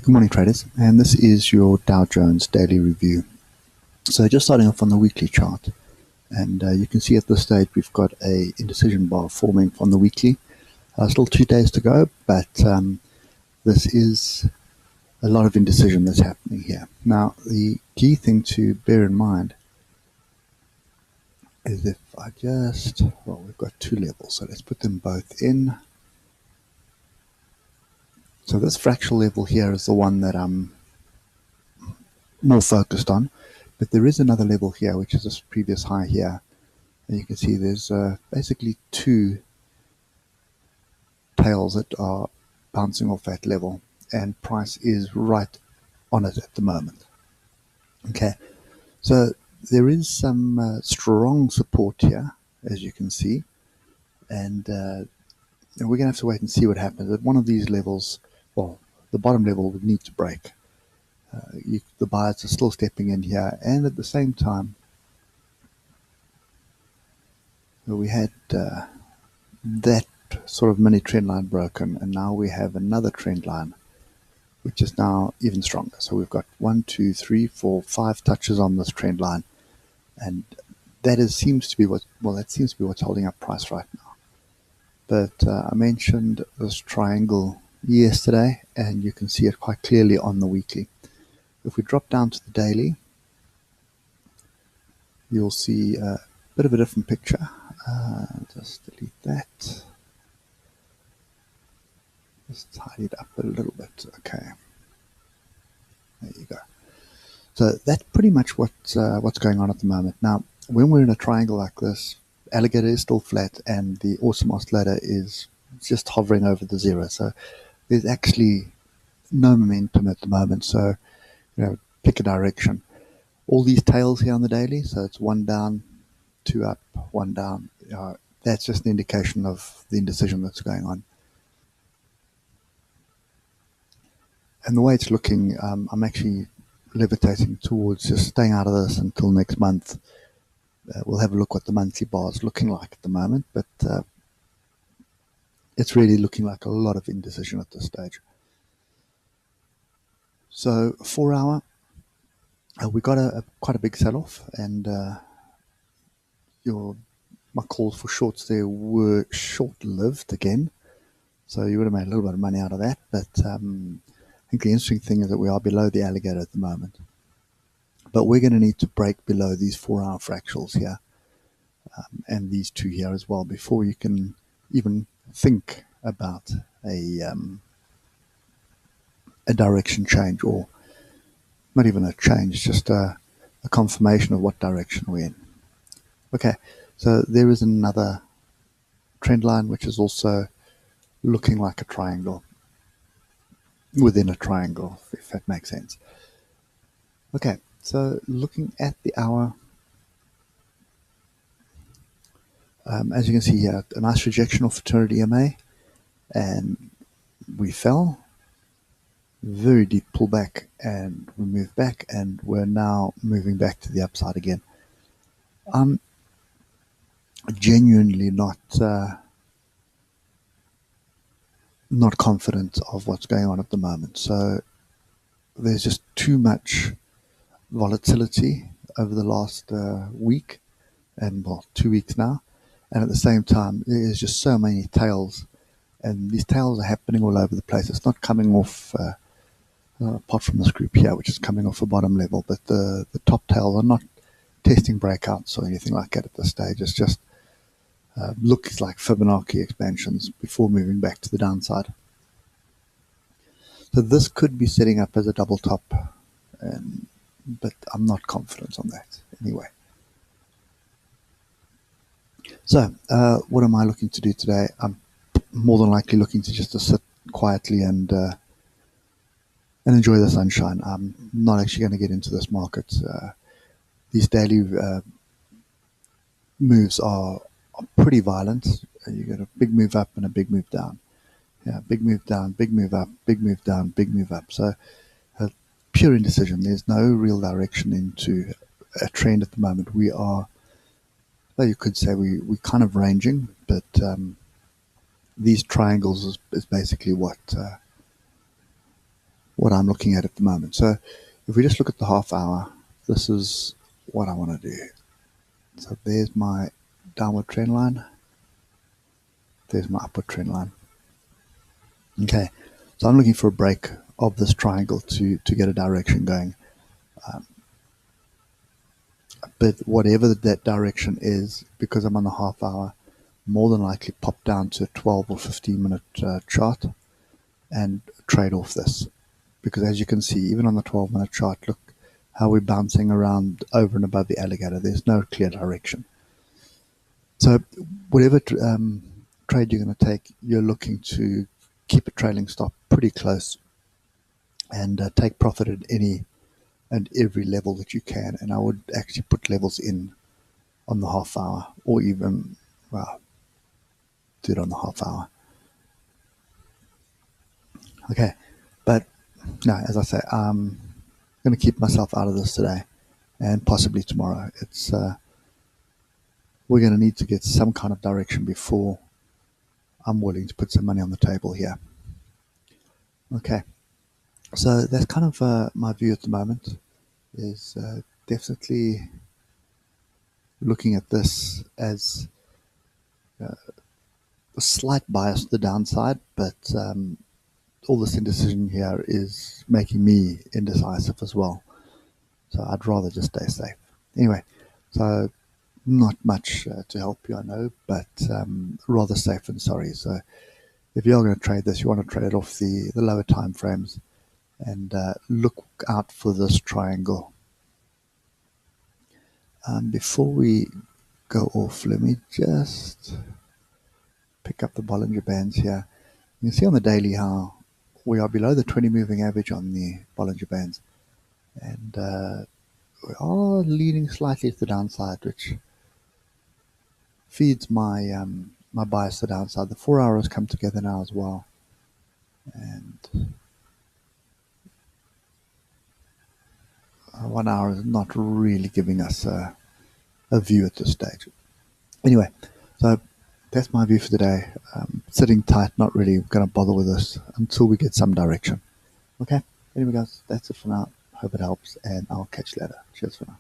Good morning, traders, and this is your Dow Jones daily review. So just starting off on the weekly chart, and you can see at this stage we've got a indecision bar forming on the weekly. Still 2 days to go, but this is a lot of indecision that's happening here. Now, the key thing to bear in mind is if I we've got two levels, so let's put them both in. So this fractal level here is the one that I'm more focused on, but there is another level here, which is this previous high here. And you can see there's basically two tails that are bouncing off that level, and price is right on it at the moment. Okay, so there is some strong support here, as you can see, and we're going to have to wait and see what happens. At one of these levels, well, the bottom level would need to break. The buyers are still stepping in here, and at the same time, we had that sort of mini trend line broken, and now we have another trend line, which is now even stronger. So we've got 1, 2, 3, 4, 5 touches on this trend line, and that seems to be what's holding up price right now. But I mentioned this triangle yesterday, and you can see it quite clearly on the weekly. If we drop down to the daily, you'll see a bit of a different picture. Just delete that. Just tidy it up a little bit. Okay. There you go. So that's pretty much what's going on at the moment. Now, when we're in a triangle like this, alligator is still flat, and the awesome oscillator is just hovering over the zero. So there's actually no momentum at the moment. So, pick a direction. All these tails here on the daily, so it's 1 down, 2 up, 1 down. That's just an indication of the indecision that's going on. And the way it's looking, I'm actually levitating towards just staying out of this until next month. We'll have a look what the monthly bar is looking like at the moment, but it's really looking like a lot of indecision at this stage. So 4 hour, we got quite a big sell-off, and my calls for shorts there were short-lived again, so you would have made a little bit of money out of that. But I think the interesting thing is that we are below the alligator at the moment, but we're going to need to break below these 4 hour fractals here, and these two here as well, before you can even think about a direction change, or not even a change, just a confirmation of what direction we're in. Okay, so there is another trend line which is also looking like a triangle within a triangle, if that makes sense. Okay, so looking at the hour, as you can see here, a nice rejection of fraternity EMA, and we fell. Very deep pullback, and we moved back, and we're now moving back to the upside again. I'm genuinely not confident of what's going on at the moment. So there's just too much volatility over the last week, and 2 weeks now, and at the same time there's just so many tails, and these tails are happening all over the place. It's not coming off apart from this group here, which is coming off a bottom level, but the top tails are not testing breakouts or anything like that at this stage. It's just looks like Fibonacci expansions before moving back to the downside. So this could be setting up as a double top, but I'm not confident on that anyway. So what am I looking to do today? I'm more than likely looking to just sit quietly and enjoy the sunshine. I'm not actually going to get into this market. These daily moves are pretty violent. You get a big move up and a big move down. Yeah, big move down, big move up, big move down, big move up. So pure indecision. There's no real direction into a trend at the moment. We are, well, you could say we're kind of ranging, but these triangles is basically what what I'm looking at the moment. So if we just look at the half hour, this is what I want to do. So there's my downward trend line. There's my upward trend line. Okay, so I'm looking for a break of this triangle to get a direction going. But whatever that direction is, because I'm on the half hour, more than likely pop down to a 12 or 15 minute chart and trade off this. Because as you can see, even on the 12-minute chart, look how we're bouncing around over and above the alligator. There's no clear direction. So whatever trade you're going to take, you're looking to keep a trailing stop pretty close and take profit at any and every level that you can. And I would actually put levels in on the half hour, or even, well, do it on the half hour. Okay, but no, as I say, I'm going to keep myself out of this today and possibly tomorrow. It's we're going to need to get some kind of direction before I'm willing to put some money on the table here. Okay, so that's kind of my view at the moment. Is definitely looking at this as a slight bias to the downside, but all this indecision here is making me indecisive as well. So I'd rather just stay safe. Anyway, so not much to help you, I know, but rather safe than sorry. So if you're going to trade this, you want to trade it off the lower time frames and look out for this triangle. Before we go off, let me just pick up the Bollinger Bands here. You can see on the daily how we are below the 20 moving average on the Bollinger Bands, and we are leaning slightly to the downside, which feeds my my bias to the downside. The 4 hours come together now as well, and 1 hour is not really giving us a view at this stage. Anyway, so that's my view for today. Sitting tight, not really going to bother with this until we get some direction. Okay, anyway guys, that's it for now. Hope it helps, and I'll catch you later. Cheers for now.